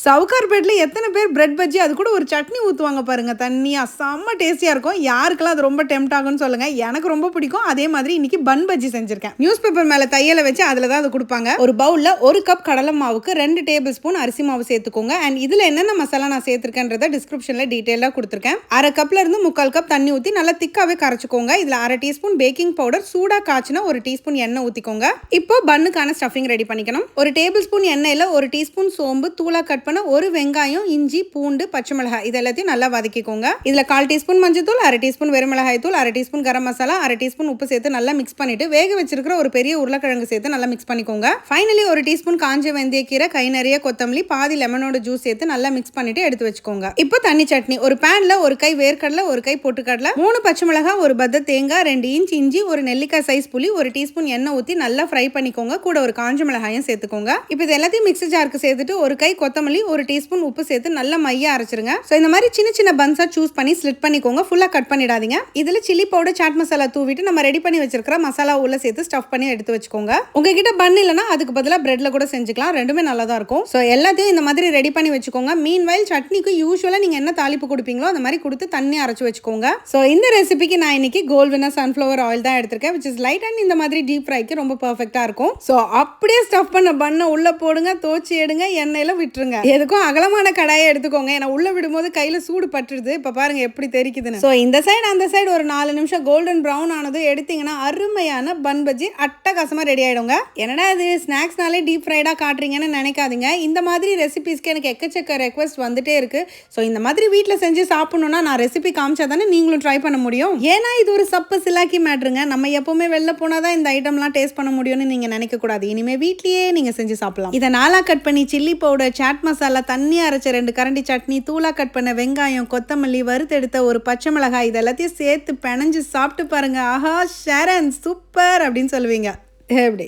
சவுகார்பேட்ல எத்தனை பேர் பிரெட் பஜ்ஜி அது கூட ஒரு சட்னி ஊற்றுவாங்க பாருங்க, தண்ணியா செம்ம டேஸ்டியாக இருக்கும். யாருக்கெல்லாம் அது ரொம்ப டெம்ட் ஆகும்னு சொல்லுங்க. எனக்கு ரொம்ப பிடிக்கும். அதே மாதிரி இன்னைக்கு பன் பஜ்ஜி செஞ்சிருக்கேன். நியூஸ் பேப்பர் மேலே தையலை வச்சு அதில் தான் அது கொடுப்பாங்க. ஒரு பவுலில் 1 கப் கடலை மாவுக்கு 2 டேபிள் ஸ்பூன் அரிசி மாவு சேர்த்துக்கோங்க. அண்ட் இதில் என்னென்ன மசாலா நான் சேர்த்துருக்கேன்றத டிஸ்கிரிப்ஷனில் டீட்டெயிலாக கொடுத்துருக்கேன். 1/2 கப்ல இருந்து 3/4 கப் தண்ணி ஊற்றி நல்லா திக்காவே கரைச்சிக்கோங்க. இதில் 1/2 டீஸ்பூன் பேக்கிங் பவுடர், சூடாக காய்ச்சினா 1 டீஸ்பூன் எண்ணெய் ஊற்றிக்கோங்க. இப்போ பன்னுக்கான ஸ்டஃபிங் ரெடி பண்ணிக்கணும். 1 டேபிள் ஸ்பூன் எண்ணெயில் 1 டீஸ்பூன் சோம்பு, தூளா கட் பண்ண 1 வெங்காயம், இஞ்சி, பூண்டு, பச்சை மிளகாய் இது எல்லாத்தையும் நல்லா வதக்கிக்கோங்க. இதுல 1/4 டீஸ்பூன் மஞ்சள்தூள், 1/2 டீஸ்பூன் வெறும் மிளகாய் தூள், 1/2 டீஸ்பூன் கரம் மசாலா, 1/2 டீஸ்பூன் உப்பு சேர்த்து நல்லா மிக்ஸ் பண்ணிட்டு வேக வச்சிருக்கிற ஒரு பெரிய உருளைக்கிழங்கு சேர்த்து நல்லா மிக்ஸ் பண்ணிக்கோங்க. ஃபைனலி 1 டீஸ்பூன் காஞ்ச வெந்தயக்கீரை, கை நிறைய கொத்தமல்லி, பாதி லெமனோட ஜூஸ் சேர்த்து நல்லா மிக்ஸ் பண்ணிட்டு எடுத்து வச்சுக்கோங்க. இப்போ தண்ணி சட்னி. ஒரு பேன்ல 1 கை வேர்க்கடலை, 1 கை பொட்டுக்கடலை, 3 பச்சை மிளகாய், 1 பத்த தேங்காய், 2 இன்ச் இஞ்சி, 1 நெல்லிக்காய் சைஸ் புளி, 1 டீஸ்பூன் எண்ணெய் ஊற்றி நல்லா ஃப்ரை பண்ணிக்கோங்க. கூட ஒரு காஞ்ச மிளகாயும் சேர்த்துக்கோங்க. இப்போ இது எல்லாத்தையும் மிக்ஸி ஜாருக்கு சேர்த்துட்டு 1 கை கொத்தமல்லி, 1 டீஸ்பூன் உப்பு சேர்த்து நல்லா மையா அரைச்சிருங்க. சோ இந்த மாதிரி சின்ன சின்ன பன்ஸா சூஸ் பண்ணி ஸ்லிட் பண்ணிக்கோங்க. ஃபுல்லா கட் பண்ணிடாதீங்க. இதுல சில்லி பவுடர், சாட் மசாலா தூவிட்டு நம்ம ரெடி பண்ணி வச்சிருக்கிற மசாலா உள்ள சேர்த்து ஸ்டஃப் பண்ணி எடுத்து வச்சுக்கோங்க. உங்ககிட்ட பன் இல்லனா அதுக்கு பதிலா பிரெட்ல கூட செஞ்சுக்கலாம். ரெண்டுமே நல்லா தான் இருக்கும். சோ எல்லாத்தையும் இந்த மாதிரி ரெடி பண்ணி வச்சுக்கோங்க. மீன்வைல் சட்னிக்கு யூசுவலா நீங்க என்ன தாளிப்பு கொடுப்பீங்களோ அந்த மாதிரி கொடுத்து தண்ணி அரைச்சு வச்சுக்கோங்க. சோ இந்த ரெசிபிக்கு நான் இன்னைக்கு கோல்ட் வினர் சன்ஃப்ளவர் ஆயில் தான் எடுத்திருக்கேன். which is light and இந்த மாதிரி டீப் ஃப்ரைக்கு ரொம்ப பெர்ஃபெக்ட்டா இருக்கும். சோ அப்படியே ஸ்டஃப் பண்ண பன்னை உள்ள போடுங்க, தோச்சி எடுங்க, எண்ணெயில விட்டுருங்க. எதுக்கும் அகலமான கடாயை எடுத்துக்கோங்க. ஏன்னா உள்ள விடும்போது கையில சூடு பட்டுருது. இப்ப பாருங்க எப்படி தெரிக்குதுன்னு. சோ இந்த சைடு அந்த சைடு ஒரு 4 நிமிஷம் கோல்டன் பிரவுன் ஆனது எடுத்தீங்கன்னா அருமையான பன் பஜ்ஜி அட்டகாசமா ரெடி ஆயிடுங்க. என்னடா இது ஸ்நாக்ஸ்னாலே டீப் ஃப்ரைடா காட்டுறீங்கன்னு நினைக்காதீங்க. இந்த மாதிரி ரெசிபிஸ்க்கு எனக்கு எக்கச்சக்க ரெக்வஸ்ட் வந்துட்டே இருக்கு. ஸோ இந்த மாதிரி வீட்டில் செஞ்சு சாப்பிடணும்னா நான் ரெசிபி காமிச்சா தானே நீங்களும் ட்ரை பண்ண முடியும். ஏன்னா இது ஒரு சப்பு சிலாக்கி மேட்ருங்க. நம்ம எப்பவுமே வெளில போனாதான் இந்த ஐட்டம்லாம் டேஸ்ட் பண்ண முடியும்னு நீங்க நினைக்க கூடாது. இனிமே வீட்லயே நீங்க செஞ்சு சாப்பிடலாம். இதை நாலா கட் பண்ணி சில்லி பவுடர், சாட் மசாலா, தண்ணி அரைச்ச 2 கரண்டி சட்னி, தூளா கட் பண்ண வெங்காயம், கொத்தமல்லி, வறுத்தெடுத்த ஒரு பச்சை மிளகாய் இது எல்லாத்தையும் சேர்த்து பிணைஞ்சு சாப்பிட்டு பாருங்க. ஆஹா ஷரன் சூப்பர் அப்படின்னு சொல்லுவீங்க. எப்படி?